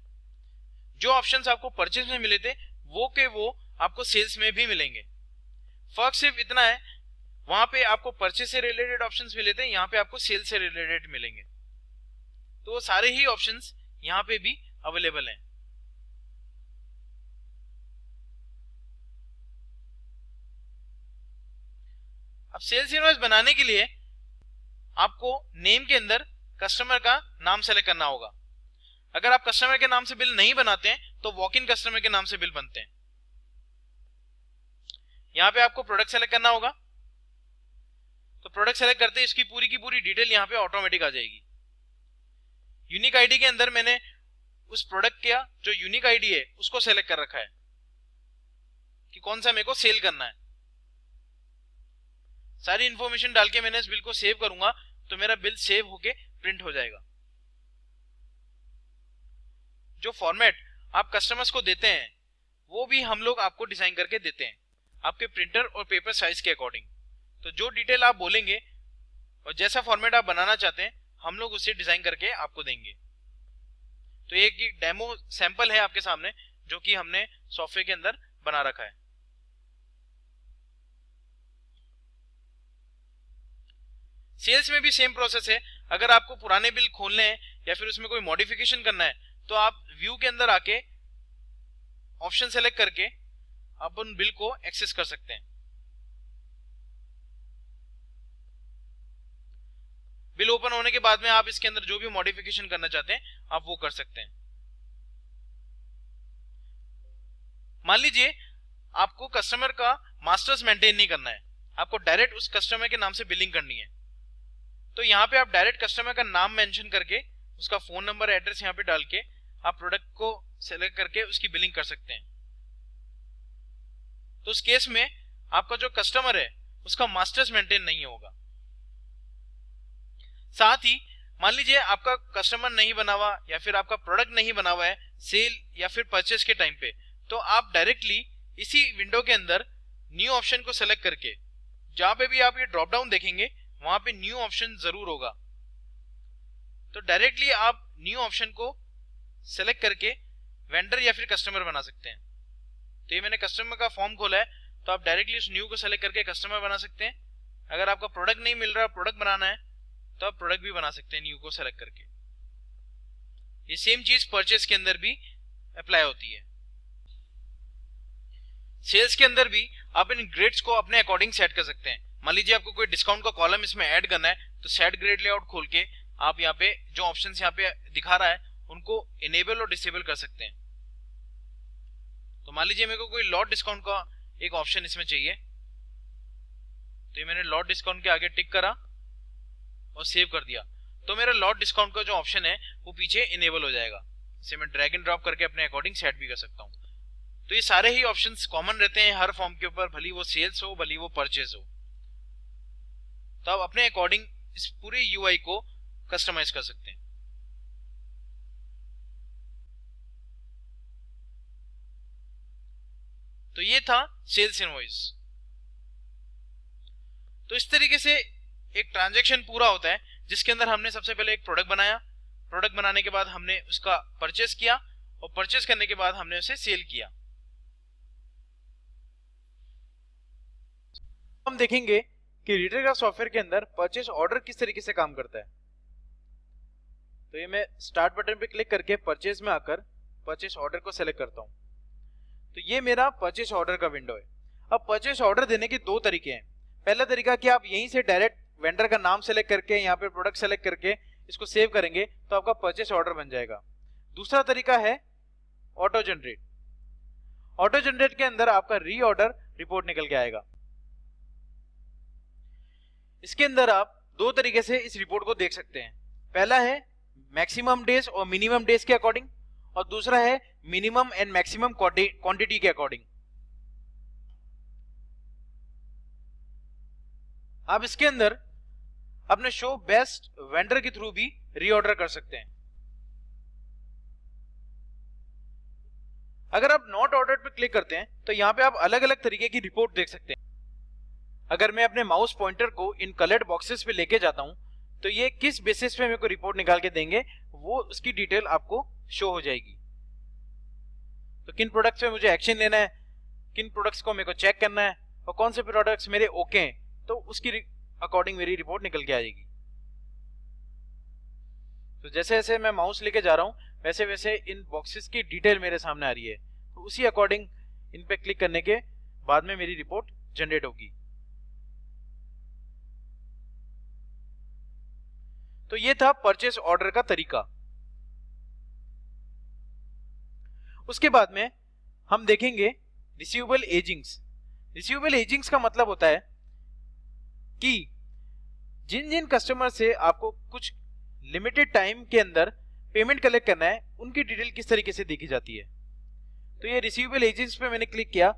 जो ऑप्शंस आपको परचेज में मिले थे वो के वो आपको सेल्स में भी मिलेंगे। फर्क सिर्फ इतना है, वहां पे आपको परचेज से रिलेटेड ऑप्शंस मिले थे, यहाँ पे आपको सेल्स से रिलेटेड मिलेंगे। तो वो सारे ही ऑप्शंस यहाँ पे भी अवेलेबल हैं। अब सेल्स इनवॉइस बनाने के लिए आपको नेम के अंदर कस्टमर का नाम सेलेक्ट करना होगा। अगर आप कस्टमर के नाम से बिल नहीं बनाते हैं तो वॉक इन कस्टमर के नाम से बिल बनते हैं। यहां पे आपको प्रोडक्ट सेलेक्ट करना होगा। तो प्रोडक्ट सेलेक्ट करते ही इसकी पूरी की पूरी डिटेल यहां पे ऑटोमेटिक आ जाएगी। यूनिक आईडी के अंदर मैंने उस प्रोडक्ट का जो यूनिक आईडी है उसको सेलेक्ट कर रखा है कि कौन सा मेरे को सेल करना है। सारी इंफॉर्मेशन डाल के मैंने इस बिल को सेव करूंगा तो मेरा बिल सेव होके प्रिंट हो जाएगा। जो फॉर्मेट आप कस्टमर्स को देते हैं वो भी हम लोग आपको डिजाइन करके देते हैं आपके प्रिंटर और पेपर साइज के अकॉर्डिंग। तो जो डिटेल आप बोलेंगे और जैसा फॉर्मेट आप बनाना चाहते हैं हम लोग उसे डिजाइन करके आपको देंगे। तो एक डेमो सैंपल है आपके सामने जो कि हमने सॉफ्टवेयर के अंदर बना रखा है। सेल्स में भी सेम प्रोसेस है। अगर आपको पुराने बिल खोलने हैं या फिर उसमें कोई मॉडिफिकेशन करना है, तो आप व्यू के अंदर आके ऑप्शन सेलेक्ट करके आप उन बिल को एक्सेस कर सकते हैं। बिल ओपन होने के बाद में आप इसके अंदर जो भी मॉडिफिकेशन करना चाहते हैं आप वो कर सकते हैं। मान लीजिए आपको कस्टमर का मास्टर्स मेंटेन नहीं करना है, आपको डायरेक्ट उस कस्टमर के नाम से बिलिंग करनी है, तो यहाँ पे आप डायरेक्ट कस्टमर का नाम मेंशन करके उसका फोन नंबर एड्रेस यहाँ पे डाल के आप प्रोडक्ट को सेलेक्ट करके उसकी बिलिंग कर सकते हैं। तो उस केस में आपका जो कस्टमर है उसका मास्टर्स मेंटेन नहीं होगा। साथ ही मान लीजिए आपका कस्टमर नहीं बना हुआ या फिर आपका प्रोडक्ट नहीं बना हुआ है सेल या फिर परचेस के टाइम पे, तो आप डायरेक्टली इसी विंडो के अंदर न्यू ऑप्शन को सेलेक्ट करके, जहां पे भी आप ये ड्रॉप डाउन देखेंगे वहां पे न्यू ऑप्शन जरूर होगा, तो डायरेक्टली आप न्यू ऑप्शन को सेलेक्ट करके वेंडर या फिर कस्टमर बना सकते हैं। तो ये मैंने कस्टमर का फॉर्म खोला है, तो आप डायरेक्टली उस न्यू को सेलेक्ट करके कस्टमर बना सकते हैं। अगर आपका प्रोडक्ट नहीं मिल रहा, प्रोडक्ट बनाना है, तो आप प्रोडक्ट भी बना सकते हैं न्यू को सेलेक्ट करके। ये सेम चीज परचेस के अंदर भी अप्लाई होती है। सेल्स के अंदर भी आप इन ग्रेड्स को अपने अकॉर्डिंग सेट कर सकते हैं। मान लीजिए आपको कोई डिस्काउंट का कॉलम इसमें ऐड करना है, तो सेट ग्रेड लेआउट खोल के आप यहाँ पे जो ऑप्शन यहाँ पे दिखा रहा है उनको इनेबल और डिसेबल कर सकते हैं। तो मान लीजिए मेरे को कोई लॉट डिस्काउंट का एक ऑप्शन इसमें चाहिए, तो ये मैंने लॉट डिस्काउंट के आगे टिक करा और सेव कर दिया, तो मेरा लॉट डिस्काउंट का जो ऑप्शन है वो पीछे इनेबल हो जाएगा। इसे मैं ड्रैग एंड ड्रॉप करके अपने अकॉर्डिंग सेट भी कर सकता हूँ। तो ये सारे ही ऑप्शंस कॉमन रहते हैं हर फॉर्म के ऊपर, भली वो सेल्स हो भली वो परचेज हो। तो आप अपने अकॉर्डिंग इस पूरे यूआई को कस्टमाइज कर सकते हैं। तो ये था सेल्स इनवॉइस। तो इस तरीके से एक ट्रांजैक्शन पूरा होता है जिसके अंदर हमने सबसे पहले एक प्रोडक्ट बनाया, प्रोडक्ट बनाने के बाद हमने उसका परचेस किया और परचेस करने के बाद हमने उसे सेल किया। हम देखेंगे कि रिटेल का सॉफ्टवेयर के अंदर परचेस ऑर्डर किस तरीके से काम करता है। तो ये मैं स्टार्ट बटन पे क्लिक करके परचेस में आकर परचेस ऑर्डर को सेलेक्ट करता हूं। तो ये मेरा परचेस ऑर्डर का विंडो है। अब परचेस ऑर्डर देने के दो तरीके हैं। पहला तरीका कि आप यहीं से डायरेक्ट वेंडर का नाम सेलेक्ट करके यहाँ पे प्रोडक्ट सेलेक्ट करके इसको सेव करेंगे तो आपका परचेस ऑर्डर बन जाएगा। दूसरा तरीका है ऑटो जनरेट। ऑटो जनरेट के अंदर आपका रीऑर्डर रिपोर्ट निकल के आएगा। इसके अंदर आप दो तरीके से इस रिपोर्ट को देख सकते हैं। पहला है मैक्सिमम डेज और मिनिमम डेज के अकॉर्डिंग, और दूसरा है मिनिमम एंड मैक्सिमम क्वांटिटी के अकॉर्डिंग। आप इसके अंदर अपने शो बेस्ट वेंडर के थ्रू भी रीऑर्डर कर सकते हैं। अगर आप नॉट ऑर्डर्ड पे क्लिक करते हैं तो यहां पे आप अलग अलग तरीके की रिपोर्ट देख सकते हैं। अगर मैं अपने माउस पॉइंटर को इन कलर्ड बॉक्सेस पे लेके जाता हूं तो ये किस बेसिस पे मेरे को रिपोर्ट निकाल के देंगे वो उसकी डिटेल आपको शो हो जाएगी। तो किन प्रोडक्ट्स पे मुझे एक्शन लेना है, किन प्रोडक्ट्स को मेरे को चेक करना है और कौन से प्रोडक्ट्स मेरे ओके हैं, तो उसकी अकॉर्डिंग मेरी रिपोर्ट निकल के आ जाएगी। तो जैसे जैसे मैं माउस लेके जा रहा हूं वैसे वैसे इन बॉक्सेस की डिटेल मेरे सामने आ रही है, तो उसी अकॉर्डिंग इन पे क्लिक करने के बाद में मेरी रिपोर्ट जनरेट होगी। तो ये था परचेस ऑर्डर का तरीका। उसके बाद में हम देखेंगे रिसीवेबल एजिंग्स। रिसीवेबल एजिंग्स का मतलब होता है कि जिन जिन कस्टमर से आपको कुछ लिमिटेड टाइम के अंदर पेमेंट कलेक्ट करना है उनकी डिटेल किस तरीके से देखी जाती है। तो ये रिसीवेबल एजिंग्स पे मैंने क्लिक किया,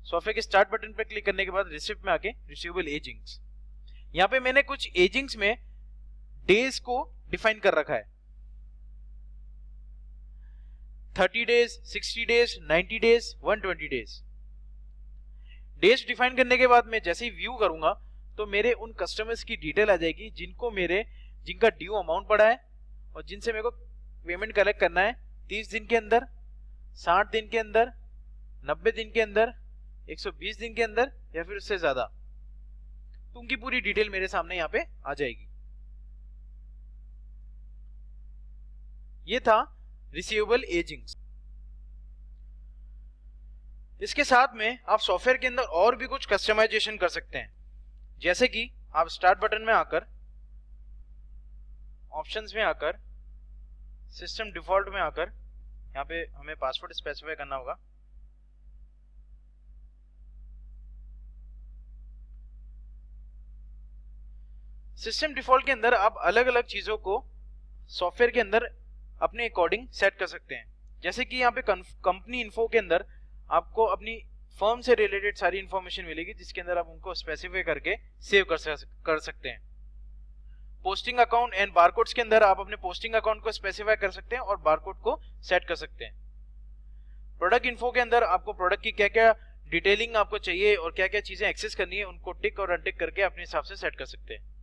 सॉफ्टवेयर के स्टार्ट बटन पे क्लिक करने के बाद रिसिप्ट में आके रिसीवेबल एजिंग्स, यहाँ पे मैंने कुछ एजिंग्स में डेज को डिफाइन कर रखा है। 30 days, 60 days, 90 days, 120 days. Days define करने के बाद मैं जैसे ही व्यू करूंगा तो मेरे उन कस्टमर्स की डिटेल आ जाएगी जिनका ड्यू अमाउंट पड़ा है और जिनसे मेरे को पेमेंट कलेक्ट करना है 30 दिन के अंदर, 60 दिन के अंदर, 90 दिन के अंदर, 120 दिन के अंदर या फिर उससे ज्यादा। तो उनकी पूरी डिटेल मेरे सामने यहाँ पे आ जाएगी। ये था रिसीवेबल एजिंग। इसके साथ में आप सॉफ्टवेयर के अंदर और भी कुछ कस्टमाइजेशन कर सकते हैं, जैसे कि आप स्टार्ट बटन में आकर, ऑप्शंस में आकर, सिस्टम डिफॉल्ट में आकर, यहाँ पे हमें पासवर्ड स्पेसिफाई करना होगा। सिस्टम डिफॉल्ट के अंदर आप अलग अलग चीजों को सॉफ्टवेयर के अंदर अपने अकॉर्डिंग सेट कर सकते हैं। जैसे कि यहाँ पे कंपनी इन्फो के अंदर आपको अपनी फर्म से रिलेटेड सारी इंफॉर्मेशन मिलेगी, जिसके अंदर आप उनको स्पेसिफाई करके सेव कर सकते हैं। पोस्टिंग अकाउंट एंड बारकोड्स के अंदर आप अपने पोस्टिंग अकाउंट को स्पेसिफाई कर सकते हैं और बारकोड को सेट कर सकते हैं। प्रोडक्ट इन्फो के अंदर आपको प्रोडक्ट की क्या क्या डिटेलिंग आपको चाहिए और क्या क्या चीजें एक्सेस करनी है, उनको टिक और अनटिक करके अपने हिसाब से सेट कर सकते हैं।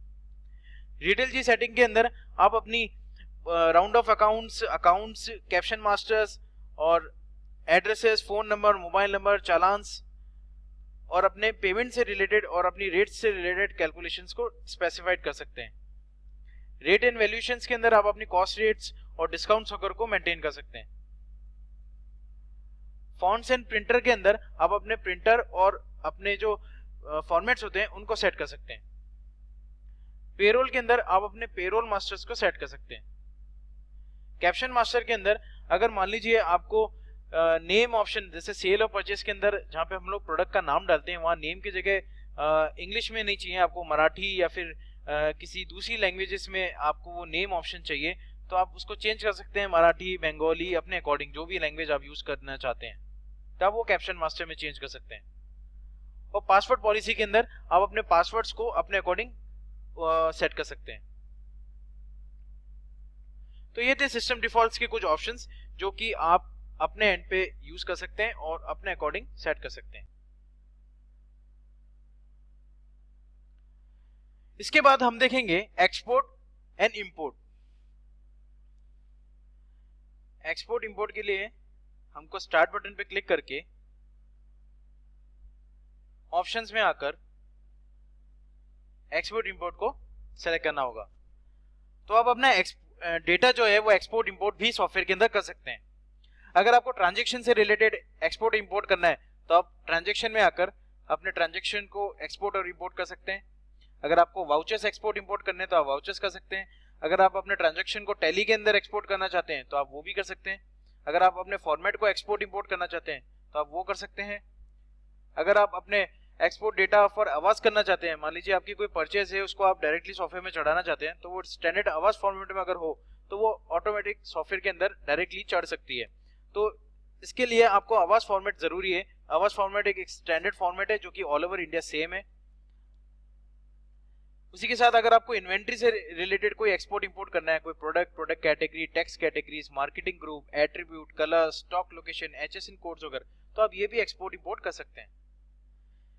रिटेल जी सेटिंग के अंदर आप अपनी round off accounts, caption masters और addresses, phone number, mobile number, challans और अपने पेमेंट से रिलेटेड और अपनी रेट्स से रिलेटेड कैलकुलेशंस को स्पेसिफाइड कर सकते हैं। रेट एंड वैल्यूएशंस के अंदर आप अपनी कॉस्ट रेट्स और डिस्काउंट्स वगैरह को मेंटेन कर सकते हैं। फॉन्ट्स एंड प्रिंटर के अंदर आप अपने प्रिंटर और अपने जो फॉर्मेट्स होते हैं उनको सेट कर सकते हैं। पेरोल के अंदर आप अपने पेरोल मास्टर्स को सेट कर सकते हैं। कैप्शन मास्टर के अंदर अगर मान लीजिए आपको नेम ऑप्शन, जैसे सेल और परचेस के अंदर जहां पे हम लोग प्रोडक्ट का नाम डालते हैं, वहां नेम की जगह इंग्लिश में नहीं चाहिए, आपको मराठी या फिर किसी दूसरी लैंग्वेजेस में आपको वो नेम ऑप्शन चाहिए, तो आप उसको चेंज कर सकते हैं, मराठी, बंगाली, अपने अकॉर्डिंग जो भी लैंग्वेज आप यूज करना चाहते हैं, तब वो कैप्शन मास्टर में चेंज कर सकते हैं। और पासवर्ड पॉलिसी के अंदर आप अपने पासवर्ड्स को अपने अकॉर्डिंग सेट कर सकते हैं। तो ये थे सिस्टम डिफॉल्ट्स के कुछ ऑप्शंस जो कि आप अपने एंड पे यूज कर सकते हैं और अपने अकॉर्डिंग सेट कर सकते हैं। इसके बाद हम देखेंगे export and import. Export import के लिए हमको स्टार्ट बटन पे क्लिक करके ऑप्शंस में आकर एक्सपोर्ट इंपोर्ट को सेलेक्ट करना होगा। तो आप अपना डेटा जो है वो एक्सपोर्ट इंपोर्ट भी सॉफ्टवेयर के अंदर कर सकते हैं। अगर आपको ट्रांजैक्शन से रिलेटेड एक्सपोर्ट इंपोर्ट करना है तो आप ट्रांजैक्शन में आकर अपने ट्रांजैक्शन को एक्सपोर्ट और इंपोर्ट कर सकते हैं। अगर आपको वाउचर्स एक्सपोर्ट इंपोर्ट करने हैं तो आप वाउचर्स कर सकते हैं। अगर आप अपने ट्रांजैक्शन को टैली के अंदर एक्सपोर्ट करना चाहते हैं तो आप वो भी कर सकते हैं। अगर आप अपने फॉर्मेट को एक्सपोर्ट इंपोर्ट करना चाहते हैं तो आप वो कर सकते हैं। अगर आप अपने एक्सपोर्ट डेटा फॉर आवाज करना चाहते हैं, मान लीजिए आपकी कोई परचेज है, उसको आप डायरेक्टली सॉफ्टवेयर में चढ़ाना चाहते हैं, तो वो स्टैंडर्ड आवाज फॉर्मेट में अगर हो तो वो ऑटोमेटिक सॉफ्टवेयर के अंदर डायरेक्टली चढ़ सकती है। तो इसके लिए आपको आवाज फॉर्मेट जरूरी है। आवाज फॉर्मेट एक स्टैंडर्ड फॉर्मेट है जो कि ऑल ओवर इंडिया सेम है। उसी के साथ अगर आपको इन्वेंट्री से रिलेटेड कोई एक्सपोर्ट इंपोर्ट करना है, कोई product category, tax categories, marketing group, attribute, colour, stock location, HSN codes वगैरह, तो आप ये भी एक्सपोर्ट इंपोर्ट कर सकते हैं।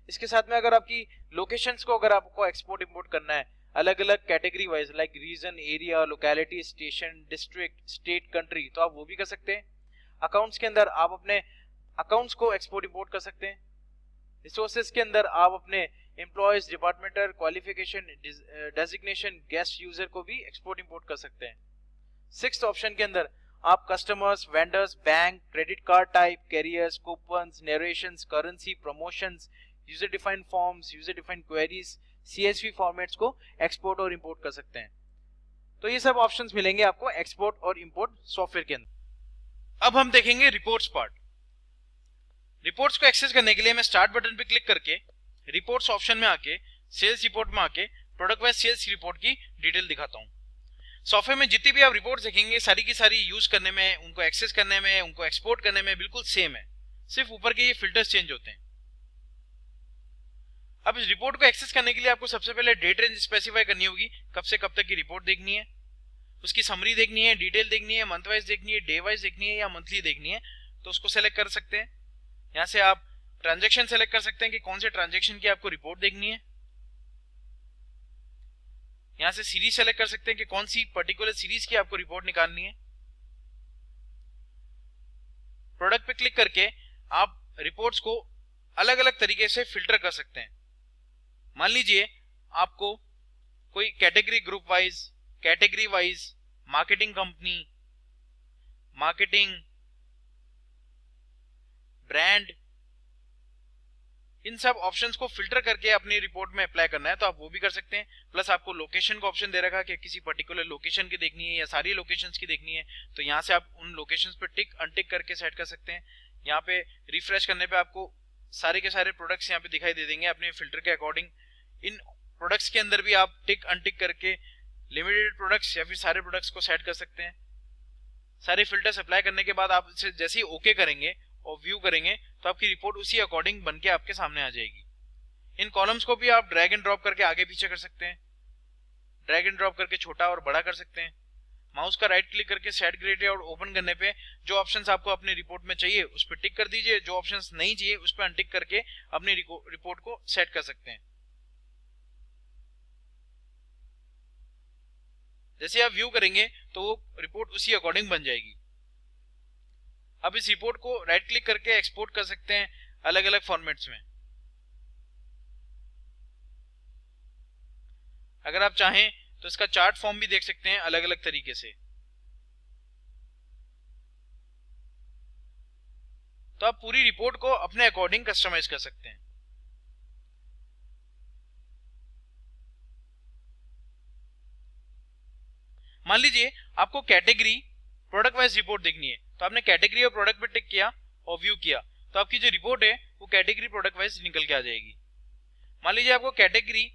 इसके साथ में अगर आपकी लोकेशंस को अगर आपको एक्सपोर्ट इंपोर्ट करना है अलग अलग category wise, like region, area, locality, station, district, state, country, तो आप वो भी कर सकते हैं। अकाउंट्स के अंदर आप अपने अकाउंट्स को एक्सपोर्ट इंपोर्ट कर सकते हैं। रिसोर्सेज के अंदर आप अपने employees, departmental, qualification, designation, guest user को भी एक्सपोर्ट इंपोर्ट कर सकते हैं। 6th ऑप्शन के अंदर आप customers, vendors, bank, credit card type, carriers, coupons, narrations, currency, promotions, user defined forms, user defined queries, CSV formats को एक्सपोर्ट और इंपोर्ट कर सकते हैं। तो ये सब ऑप्शंस मिलेंगे आपको एक्सपोर्ट और इंपोर्ट सॉफ्टवेयर के अंदर। अब हम देखेंगे रिपोर्ट्स पार्ट। रिपोर्ट्स को एक्सेस करने के लिए मैं स्टार्ट बटन पे क्लिक करके रिपोर्ट्स ऑप्शन में आके सेल्स रिपोर्ट में आके प्रोडक्ट वाइज सेल्स रिपोर्ट की डिटेल दिखाता हूँ। सॉफ्टवेयर में जितनी भी आप रिपोर्ट देखेंगे सारी की सारी यूज करने में, उनको एक्सेस करने में, उनको एक्सपोर्ट करने में बिल्कुल सेम है, सिर्फ ऊपर के ये फिल्टर्स चेंज होते हैं। अब इस रिपोर्ट को एक्सेस करने के लिए आपको सबसे पहले डेट रेंज स्पेसिफाई करनी होगी, कब से कब तक की रिपोर्ट देखनी है, उसकी समरी देखनी है, डिटेल देखनी है, मंथ वाइज देखनी है, डे वाइज देखनी है या मंथली देखनी है, तो उसको सेलेक्ट कर सकते हैं। यहाँ से आप ट्रांजैक्शन सेलेक्ट कर सकते हैं कि कौन से ट्रांजैक्शन की आपको रिपोर्ट देखनी है। यहाँ से सीरीज सेलेक्ट कर सकते हैं कि कौन सी पर्टिकुलर सीरीज की आपको रिपोर्ट निकालनी है। प्रोडक्ट पे क्लिक करके आप रिपोर्ट्स को अलग अलग तरीके से फिल्टर कर सकते हैं। मान लीजिए आपको कोई category group wise, category wise, marketing company, marketing, brand, इन सब ऑप्शंस को फिल्टर करके अपनी रिपोर्ट में अप्लाई करना है तो आप वो भी कर सकते हैं। प्लस आपको लोकेशन का ऑप्शन दे रखा है कि किसी पर्टिकुलर लोकेशन की देखनी है या सारी लोकेशंस की देखनी है, तो यहाँ से आप उन लोकेशंस पे टिक अनटिक करके सेट कर सकते हैं। यहाँ पे रिफ्रेश करने पे आपको सारे के सारे प्रोडक्ट्स यहाँ पे दिखाई दे देंगे अपने फिल्टर के अकॉर्डिंग। इन प्रोडक्ट्स के अंदर भी आप टिक अनटिक करके लिमिटेड प्रोडक्ट्स या फिर सारे प्रोडक्ट्स को सेट कर सकते हैं। सारे फिल्टर्स अप्लाई करने के बाद आप इसे जैसे ही ओके करेंगे और व्यू करेंगे तो आपकी रिपोर्ट उसी अकॉर्डिंग बन के आपके सामने आ जाएगी। इन कॉलम्स को भी आप ड्रैग एंड ड्रॉप करके आगे पीछे कर सकते हैं, ड्रैग एंड ड्रॉप करके छोटा और बड़ा कर सकते हैं। माउस का राइट क्लिक करके सेट क्राइटेरिया और ओपन करने पे जो ऑप्शंस आपको अपनी रिपोर्ट में चाहिए उस पर टिक कर दीजिए, जो ऑप्शंस नहीं चाहिए उस पर अनटिक करके अपनी रिपोर्ट को सेट कर सकते हैं। जैसे आप व्यू करेंगे तो वो रिपोर्ट उसी अकॉर्डिंग बन जाएगी। अब इस रिपोर्ट को राइट क्लिक करके एक्सपोर्ट कर सकते हैं अलग अलग फॉर्मेट्स में। अगर आप चाहें तो इसका चार्ट फॉर्म भी देख सकते हैं अलग अलग तरीके से। तो आप पूरी रिपोर्ट को अपने अकॉर्डिंग कस्टमाइज कर सकते हैं। मान लीजिए आपको कैटेगरी प्रोडक्ट वाइज रिपोर्ट देखनी है, तो आपने कैटेगरी और प्रोडक्ट पे टिक किया और व्यू किया तो आपकी जो रिपोर्ट है वो कैटेगरी प्रोडक्ट वाइज निकल के आ जाएगी। मान लीजिए आपको कैटेगरी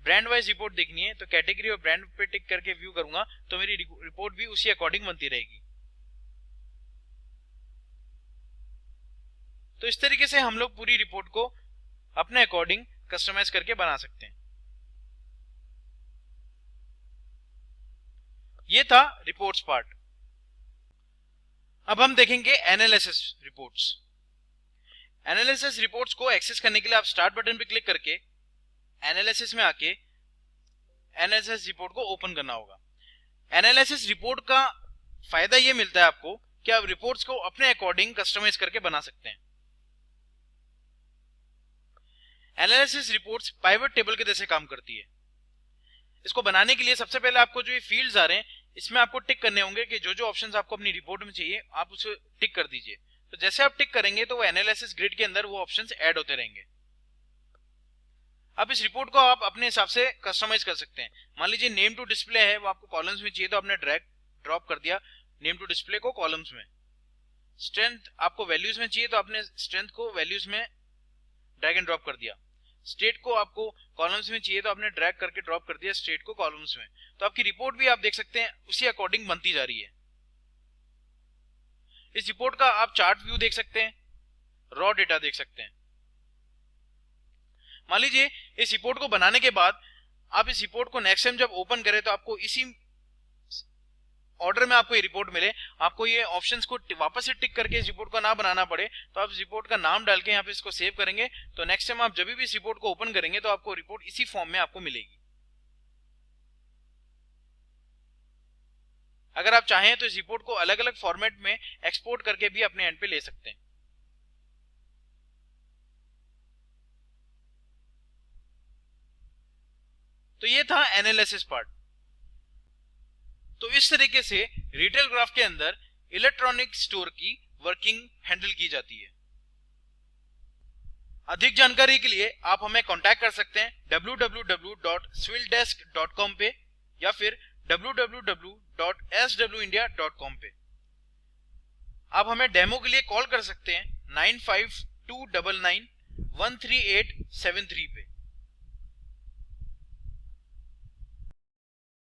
ब्रांड वाइज रिपोर्ट देखनी है, तो कैटेगरी और ब्रांड पे टिक करके व्यू करूंगा तो मेरी रिपोर्ट भी उसी अकॉर्डिंग बनती रहेगी। तो इस तरीके से हम लोग पूरी रिपोर्ट को अपने अकॉर्डिंग कस्टमाइज करके बना सकते हैं। ये था रिपोर्ट्स पार्ट। अब हम देखेंगे एनालिसिस रिपोर्ट्स। एनालिसिस रिपोर्ट्स को एक्सेस करने के लिए आप स्टार्ट बटन पे क्लिक करके एनालिसिस में आके एनालिसिस रिपोर्ट को ओपन करना होगा। एनालिसिस रिपोर्ट का फायदा ये मिलता है आपको कि आप रिपोर्ट्स को अपने अकॉर्डिंग कस्टमाइज करके बना सकते हैं। एनालिसिस रिपोर्ट्स पाइवट टेबल के जैसे काम करती है। इसको बनाने के लिए सबसे पहले आपको जो ये फील्ड्स आ रहे हैं इसमें आपको टिक करने होंगे कि जो जो ऑप्शंस आपको अपनी रिपोर्ट में चाहिए आप उसे टिक कर दीजिए। तो जैसे आप टिक करेंगे तो वो एनालिसिस ग्रिड के अंदर वो ऑप्शंस ऐड होते रहेंगे। अब इस रिपोर्ट को आप अपने हिसाब से कस्टमाइज कर सकते हैं। मान लीजिए नेम टू डिस्प्ले है, वो आपको कॉलम्स में चाहिए तो आपने ड्रैग ड्रॉप कर दिया नेम टू डिस्प्ले को कॉलम्स में। स्ट्रेंथ आपको वैल्यूज में चाहिए तो आपने स्ट्रेंथ को वैल्यूज में ड्रैग एंड ड्रॉप कर दिया। स्टेट को आपको कॉलम्स में चाहिए तो आपने ड्रैग करके ड्रॉप कर दिया स्टेट को कॉलम्स में। तो आपकी रिपोर्ट भी आप देख सकते हैं उसी अकॉर्डिंग बनती जा रही है। इस रिपोर्ट का आप चार्ट व्यू देख सकते हैं, रॉ डेटा देख सकते हैं। मान लीजिए इस रिपोर्ट को बनाने के बाद आप इस रिपोर्ट को नेक्स्ट टाइम जब ओपन करें तो आपको इसी ऑर्डर में आपको ये रिपोर्ट मिले, आपको ये ऑप्शंस को वापस से टिक करके इस रिपोर्ट को ना बनाना पड़े, तो आप इस रिपोर्ट का नाम डाल के यहाँ पे इसको सेव करेंगे तो नेक्स्ट टाइम आप जब भी इस रिपोर्ट को ओपन करेंगे तो आपको रिपोर्ट इसी फॉर्म में आपको मिलेगी। अगर आप चाहें तो इस रिपोर्ट को अलग अलग फॉर्मेट में एक्सपोर्ट करके भी अपने एंड पे ले सकते हैं। तो ये था एनालिसिस पार्ट। तो इस तरीके से रिटेल ग्राफ के अंदर इलेक्ट्रॉनिक स्टोर की वर्किंग हैंडल की जाती है। अधिक जानकारी के लिए आप हमें कांटेक्ट कर सकते हैं www.swilldesk.com पे या फिर www.swindia.com पे। आप हमें डेमो के लिए कॉल कर सकते हैं 9529913873 पे।